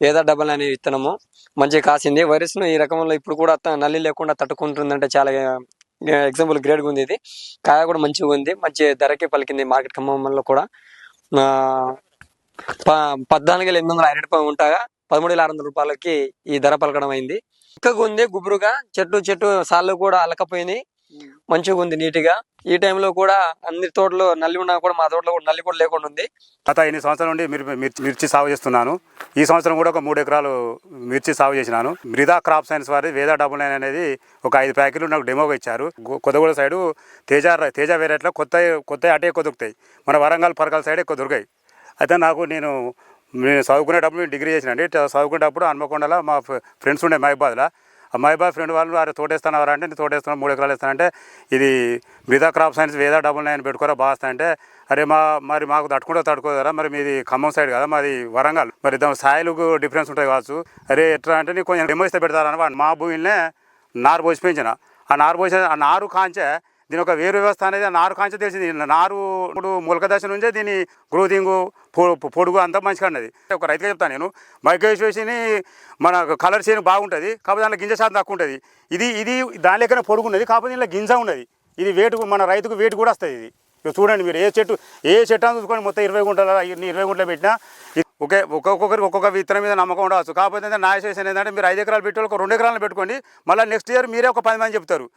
వేద 99 అనే విత్తనము మంచిగా కాసింది. వైరస్ను ఈ రకంలో ఇప్పుడు కూడా నల్లి లేకుండా తట్టుకుంటుందంటే చాలా ఎగ్జాంపుల్ గ్రేడ్గా ఉంది. ఇది కాయ కూడా మంచిగా ఉంది, మంచి ధరకే పలికింది మార్కెట్ ఖమ్మంలో కూడా. 14,850 ఉంటాగా 13,600 రూపాయలకి ఈ ధర పలకడం అయింది. చక్కగా ఉంది, గుబురుగా చెట్టు సార్లు కూడా అలకపోయినాయి, మంచిగా ఉంది నీట్గా. ఈ టైంలో కూడా అన్ని తోటలో నల్లి ఉన్నా కూడా మా తోటలో కూడా నల్లి కూడా లేకుండా ఉంది. గత 8 సంవత్సరాల నుండి మిర్చి సాగు చేస్తున్నాను. ఈ సంవత్సరం కూడా ఒక 3 ఎకరాలు మిర్చి సాగు చేసినాను. మృదా క్రాప్ సైన్స్ వారి వేద 99 అనేది ఒక 5 ప్యాకెట్లు నాకు డెమోగా ఇచ్చారు. కొత్తగూడ సైడు తేజ వేరేట్లో కొత్త అటే ఎక్కువ దొరుకుతాయి, మన వరంగల్ పరకాల సైడ్ ఎక్కువ దొరికాయి. అయితే నేను చదువుకునేటప్పుడు డిగ్రీ చేసినండి. చదువుకునేటప్పుడు హన్మకొండలో మా ఫ్రెండ్స్ ఉండే మహబాద్లో. ఆ మహబాద్ ఫ్రెండ్ వాళ్ళు వారు తోటేస్తానవరా అంటే, నేను తోటేస్తున్నాను 3 ఎకరాలు వేస్తానంటే, ఇది మృదా క్రాప్ సైన్స్ వేద 99 పెట్టుకోరా బాగా అంటే, అరే మరి మాకు తట్టుకోదరా, మరి మీది ఖమ్మం సైడ్ కదా, మాది వరంగల్, మరి సాయిలకు డిఫరెన్స్ ఉంటాయి కావచ్చు. అరే ఎట్లా అంటే నీకు కొంచెం డెమో ఇస్తే పెడతారని మా భూమిలోనే నారు పోసి పెంచిన. ఆ నారు కాంచే దీని ఒక వేరు వ్యవస్థ అనేది ఆ నారు కాంచే తెలిసింది. నారు ఇప్పుడు మొలక దశ నుంచే దీని గ్రోతింగు పొడుగు అంతా మంచిగా ఉన్నది. ఒక రైతుగా చెప్తాను నేను, మైక్రోవేసిని మన కలర్ చేయని బాగుంటుంది, కాకపోతే దాంట్లో గింజ శాతం తక్కువ ఉంటుంది. ఇది దాని లెక్కనే పొడుగు ఉన్నది, కాకపోతే దీంట్లో గింజ ఉన్నది. ఇది వేటు మన రైతుకు వేటు కూడా వస్తుంది. ఇది చూడండి మీరు, ఏ చెట్టు అని చూసుకొని మొత్తం 20 గుంటల 20 గుంటలు పెట్టినా ఒక్కొక్కరికి ఒక్కొక్క విత్తనం మీద నమ్మకం ఉండవచ్చు. కాకపోతే నా సజెషన్ ఏంటంటే, మీరు 5 ఎకరాలు పెట్టి ఒక 2 ఎకరాలను పెట్టుకోండి. మళ్ళీ నెక్స్ట్ ఇయర్ మీరే ఒక 10 మంది చెప్తారు.